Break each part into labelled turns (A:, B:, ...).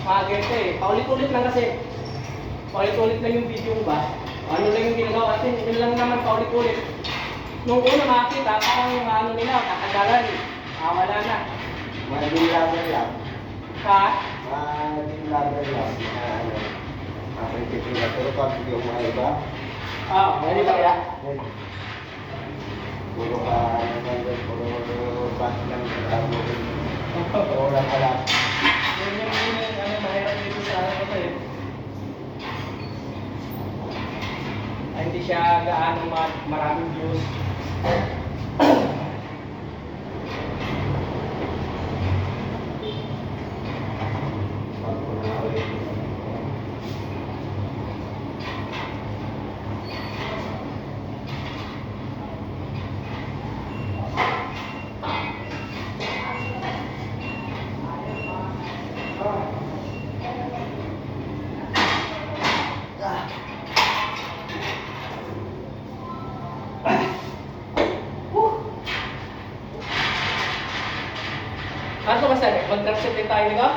A: Ganito eh. Paulit-ulit lang kasi. Paulit-ulit lang yung video ko ba? Ano lang yung ginagawa kasi yun lang naman paulit-ulit. Nung una makakita, parang ano nila, kakagalan. Wala na.
B: Maging lover lang.
A: Ha?
B: Maging lover lang. Na ano, maprinsipin na. Pero pag yung mga iba,
A: Ano ba kaya?
B: puro ka naman doon, puro back lang sa tabo. Puro lang ka lang.
A: Yun yung ano, mahirap dito sa ano ko eh. Ay, hindi siya gaano maraming views. Ano ba sir? Mag-drop set din tayo nito?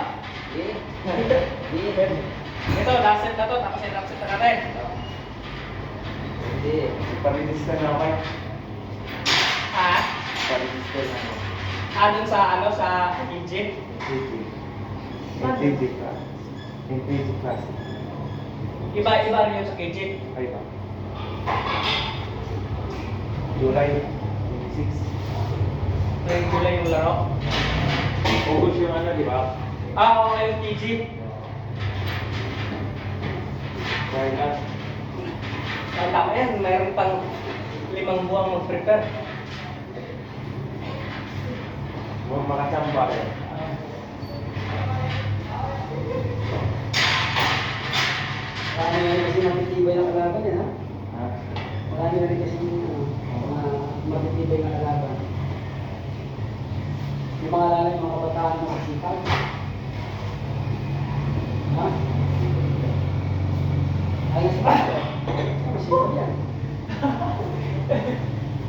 A: Ito, last set na to, tapos i-drop set na natin.
B: Hindi, iparegister na ako.
A: Ha?
B: Iparegister na ako.
A: Dun sa ano, sa Egypt?
B: NTG class. NTG class.
A: Iba rin yun sa Egypt.
B: Ay ba? July 26.
A: Ngayong July yung laro.
B: August yung ano, di ba?
A: Oo, yung Egypt.
B: Why not?
A: Tama yan, mayroon pang 5 buwang mag-prepare.
B: Huwag makachamba eh.
C: Marami na rin kasi matitibay na kalaban yan, ha?
B: Ha?
C: Marami na rin kasi matitibay na kalaban. Yung mga lalay, mga kabataan na masipag. Ha? Ayos ba? Masipag yan.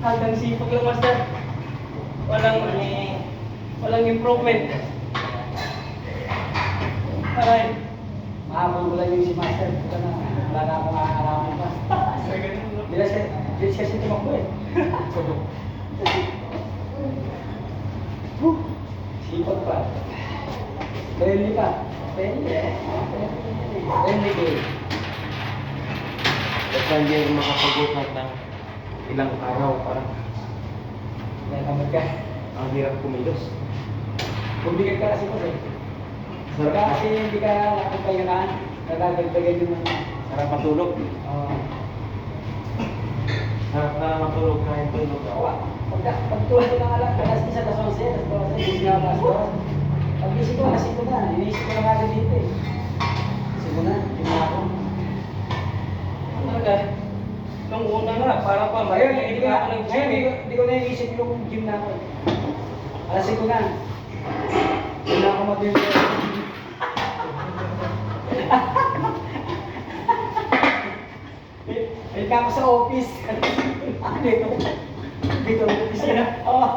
A: Hanggang sipag lang, master. Walang improvement. Aray.
C: Mahabang ko lang yung si Master. Ito na, wala na akong aaraman pa. Bila siya si tumakbo eh. Sipag pa. Friendly pa. Friendly eh. Friendly game.
B: Basta hindi makapagutat ng ilang araw parang
C: Kaya kamag ka.
B: ang hirap kumilos.
C: Kung bigay ka kasi po eh. Kasi hindi ka nakapagpahingaan, nagagagdagan yung mga.
B: Sarap matulog. Sarap na matulog kahit tulog ako.
C: Pagtulog ng alas 10, alas 11, alas 12, hindi nga alas 12. Pag-isip ko, alas 5 na. Iniisip ko na agad dito eh. Isip ko na, hindi na ako.
A: Talaga. Nung una nga, para pa,
C: Ngayon,
A: hindi ka ako ng gym eh.
C: hindi ko na iniisip yung gym na ako eh. Alas 5 na. Hindi na ako mag-gym. Balik ako sa office. Dito ang opisina. Oo.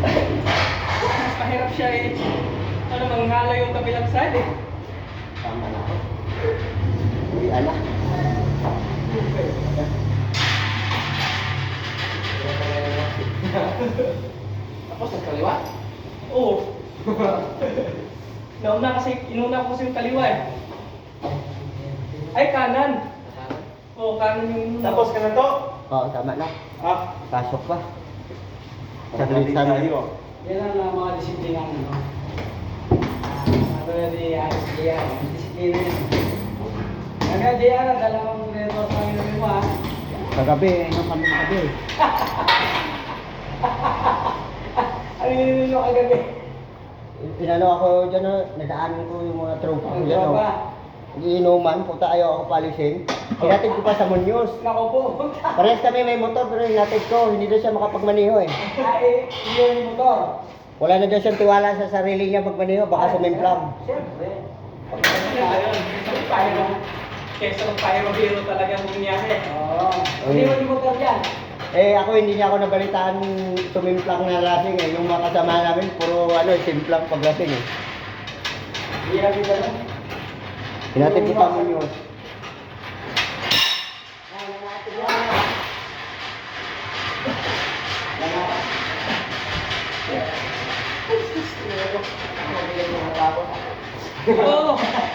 A: Mas mahirap siya eh. Ano, manghalo yung kabilang side eh.
B: Tama na ako. Uy, ala.
A: Tapos sa kaliwa? Oo. Inuna ko kasi yung kaliwa eh. Ay, kanan. Oo, kanan yung...
B: Tapos ka na to?
C: Oo, tama na. Pasok pa.
B: Sabi tayo.
C: Yan ang mga disiplina ano. Ano di yan, disiplina yan. Hanggang di yan, dalawang retos lang yun mo ha.
B: Kagabi, inom kami kagabi.
C: Ano yun yung kagabi?
B: Inano ako dyan, nadaanan ko yung mga tropa ko
C: Ang
B: dyan.
C: tropa.
B: Iinuman, puta ayaw ako palisin. Hinatid ko pa sa Munyos.
C: Nako po.
B: Parehas kami may motor pero hinatid ko, hindi daw siya makapagmaniho eh.
C: Ay, yun yung motor.
B: Wala na daw siyang tiwala sa sarili niya pagmaniho, baka sumimplang.
C: Siyempre.
A: Ano ba yun?
C: Tayo na.
A: Kesa magpahiro-hiro talaga bumiyahe.
C: Oo. Hindi mo di motor dyan.
B: Eh ako hindi niya ako nabalitaan tumimplang na lasing eh. Yung mga kasama namin, puro simplang paglasing eh.
C: Hindi na kita lang.
B: Hinatid ko pa mo yun.
A: Oo.